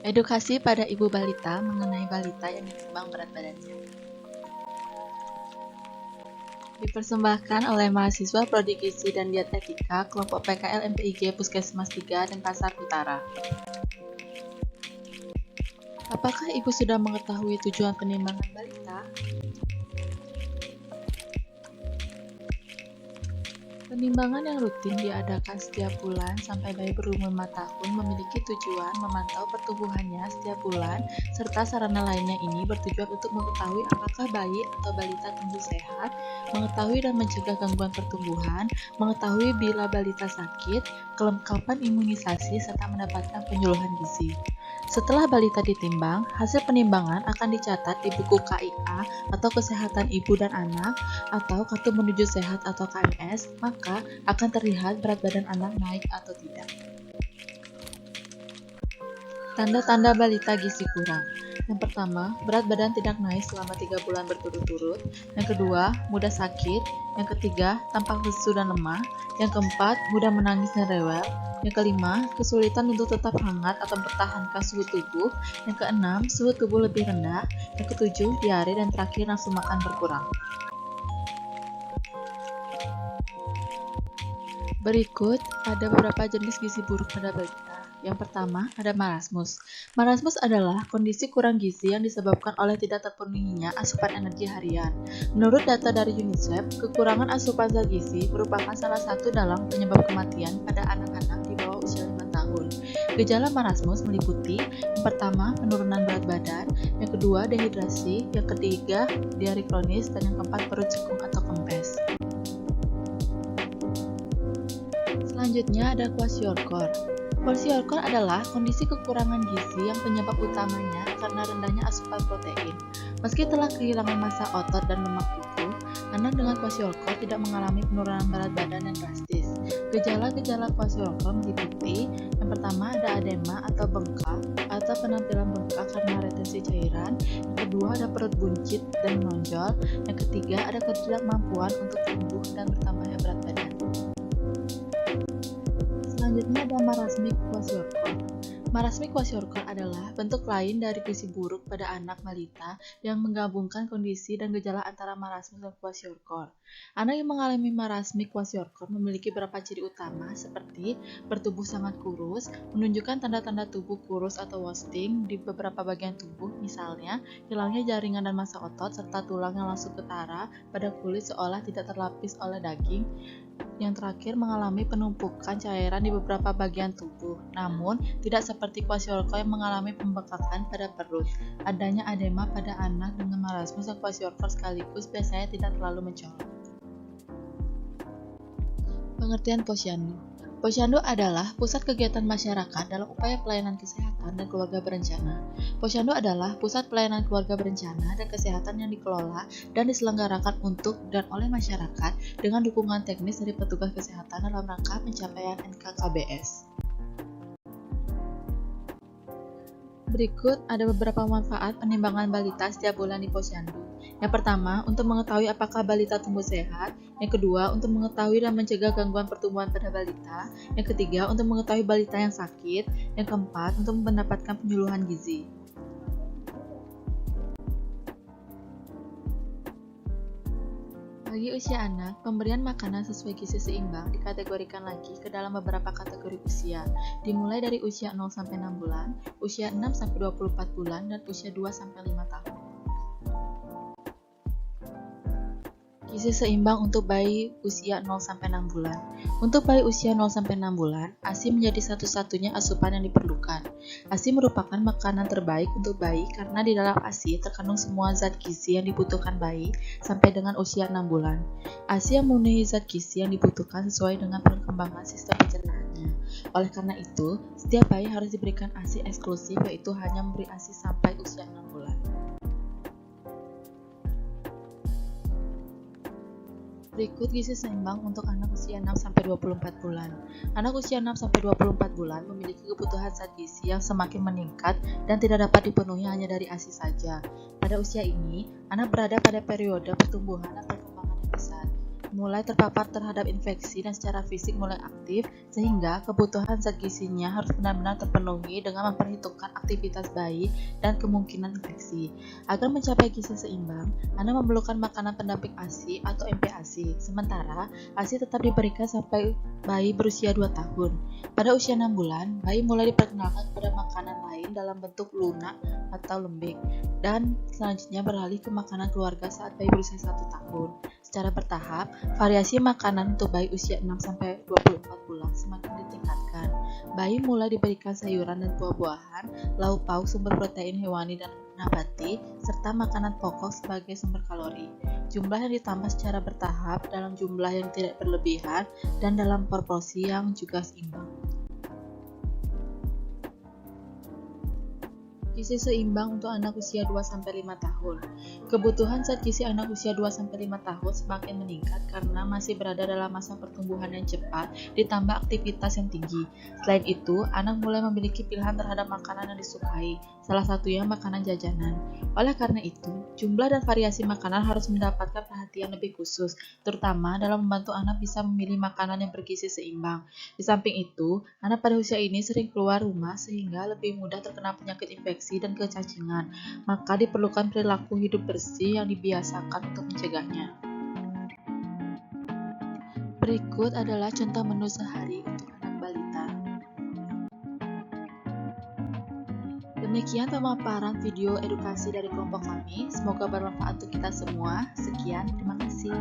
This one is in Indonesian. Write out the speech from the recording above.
Edukasi pada ibu balita mengenai balita yang ditimbang berat badannya. Dipersembahkan oleh mahasiswa Prodi Gizi dan Dietetika kelompok PKL MPIG Puskesmas 3 Denpasar Utara. Apakah ibu sudah mengetahui tujuan penimbangan balita? Penimbangan yang rutin diadakan setiap bulan sampai bayi berumur 5 tahun memiliki tujuan memantau pertumbuhannya setiap bulan, serta sarana lainnya ini bertujuan untuk mengetahui apakah bayi atau balita tumbuh sehat, mengetahui dan mencegah gangguan pertumbuhan, mengetahui bila balita sakit, kelengkapan imunisasi, serta mendapatkan penyuluhan gizi. Setelah balita ditimbang, hasil penimbangan akan dicatat di buku KIA atau Kesehatan Ibu dan Anak atau Kartu Menuju Sehat atau KMS, maka akan terlihat berat badan anak naik atau tidak. Tanda-tanda balita gizi kurang. Yang pertama, berat badan tidak naik selama 3 bulan berturut-turut. Yang kedua, mudah sakit. Yang ketiga, tampak lesu dan lemah. Yang keempat, mudah menangis dan rewel. Yang kelima, kesulitan untuk tetap hangat atau mempertahankan suhu tubuh. Yang keenam, suhu tubuh lebih rendah. Yang ketujuh, diare, dan terakhir nafsu makan berkurang. Berikut ada beberapa jenis gizi buruk pada balita. Yang pertama, ada marasmus. Marasmus adalah kondisi kurang gizi yang disebabkan oleh tidak terpenuhinya asupan energi harian. Menurut data dari UNICEF, kekurangan asupan zat gizi merupakan salah satu dalam penyebab kematian pada anak-anak di bawah usia 5 tahun. Gejala marasmus meliputi yang pertama, penurunan berat badan, yang kedua, dehidrasi, yang ketiga, diare kronis, dan yang keempat, perut cekung atau kempes. Selanjutnya ada kwashiorkor. Kwashiorkor adalah kondisi kekurangan gizi yang penyebab utamanya karena rendahnya asupan protein. Meski telah kehilangan massa otot dan lemak tubuh, anak dengan kwashiorkor tidak mengalami penurunan berat badan yang drastis. Gejala-gejala kwashiorkor meliputi yang pertama ada edema atau bengkak atau penampilan bengkak karena retensi cairan. Yang kedua ada perut buncit dan menonjol. Yang ketiga ada ketidakmampuan untuk tumbuh dan bertambahnya berat badan. Selanjutnya ada marasmik kwashiorkor. Marasmik kwashiorkor adalah bentuk lain dari gizi buruk pada anak balita yang menggabungkan kondisi dan gejala antara marasmus dan kwashiorkor. Anak yang mengalami marasmik kwashiorkor memiliki beberapa ciri utama seperti bertubuh sangat kurus, menunjukkan tanda-tanda tubuh kurus atau wasting di beberapa bagian tubuh, misalnya hilangnya jaringan dan massa otot serta tulang yang langsung ketara pada kulit seolah tidak terlapis oleh daging. Yang terakhir mengalami penumpukan cairan di beberapa bagian tubuh, namun tidak seperti kwashiorkor yang mengalami pembekakan pada perut. Adanya edema pada anak dengan marasmus dan kwashiorkor sekaligus biasanya tidak terlalu mencolok. Pengertian Posyandu. Posyandu adalah pusat kegiatan masyarakat dalam upaya pelayanan kesehatan dan keluarga berencana. Posyandu adalah pusat pelayanan keluarga berencana dan kesehatan yang dikelola dan diselenggarakan untuk dan oleh masyarakat dengan dukungan teknis dari petugas kesehatan dalam rangka pencapaian NKKBS. Berikut ada beberapa manfaat penimbangan balita setiap bulan di Posyandu. Yang pertama, untuk mengetahui apakah balita tumbuh sehat. Yang kedua, untuk mengetahui dan mencegah gangguan pertumbuhan pada balita. Yang ketiga, untuk mengetahui balita yang sakit. Yang keempat, untuk mendapatkan penyuluhan gizi. Bagi usia anak, pemberian makanan sesuai gizi seimbang dikategorikan lagi ke dalam beberapa kategori usia, dimulai dari usia 0-6 bulan, usia 6-24 bulan, dan usia 2-5 tahun. Gizi seimbang untuk bayi usia 0-6 bulan. Untuk bayi usia 0-6 bulan, ASI menjadi satu-satunya asupan yang diperlukan. ASI merupakan makanan terbaik untuk bayi karena di dalam ASI terkandung semua zat gizi yang dibutuhkan bayi sampai dengan usia 6 bulan. ASI yang memenuhi zat gizi yang dibutuhkan sesuai dengan perkembangan sistem pencernaannya. Oleh karena itu, setiap bayi harus diberikan ASI eksklusif, yaitu hanya memberi ASI sampai usia 6 bulan. Berikut gizi seimbang untuk anak usia 6-24 bulan. Anak usia 6-24 bulan memiliki kebutuhan zat gizi yang semakin meningkat dan tidak dapat dipenuhi hanya dari ASI saja. Pada usia ini, anak berada pada periode pertumbuhan dan perkembangan yang pesat. mulai terpapar terhadap infeksi dan secara fisik mulai aktif, sehingga kebutuhan zat gizinya harus benar-benar terpenuhi dengan memperhitungkan aktivitas bayi dan kemungkinan infeksi. Agar mencapai gizi seimbang, Anda memerlukan makanan pendamping ASI atau MPASI, sementara ASI tetap diberikan sampai bayi berusia 2 tahun. Pada usia 6 bulan, bayi mulai diperkenalkan kepada makanan lain dalam bentuk lunak atau lembik, dan selanjutnya beralih ke makanan keluarga saat bayi berusia 1 tahun. Secara bertahap, variasi makanan untuk bayi usia 6-24 bulan semakin ditingkatkan. Bayi mulai diberikan sayuran dan buah-buahan, lauk pauk sumber protein hewani dan nabati, serta makanan pokok sebagai sumber kalori. Jumlah yang ditambah secara bertahap dalam jumlah yang tidak berlebihan dan dalam proporsi yang juga seimbang. Gizi seimbang untuk anak usia 2-5 tahun. Kebutuhan zat gizi anak usia 2-5 tahun semakin meningkat karena masih berada dalam masa pertumbuhan yang cepat ditambah aktivitas yang tinggi. Selain itu, anak mulai memiliki pilihan terhadap makanan yang disukai, salah satunya makanan jajanan. Oleh karena itu, jumlah dan variasi makanan harus mendapatkan perhatian lebih khusus, terutama dalam membantu anak bisa memilih makanan yang bergizi seimbang. Di samping itu, anak pada usia ini sering keluar rumah sehingga lebih mudah terkena penyakit infeksi dan kecacingan, maka diperlukan perilaku hidup bersih yang dibiasakan untuk mencegahnya. Berikut adalah contoh menu sehari untuk anak balita. Demikian pemaparan video edukasi dari kelompok kami. Semoga bermanfaat untuk kita semua. Sekian, terima kasih.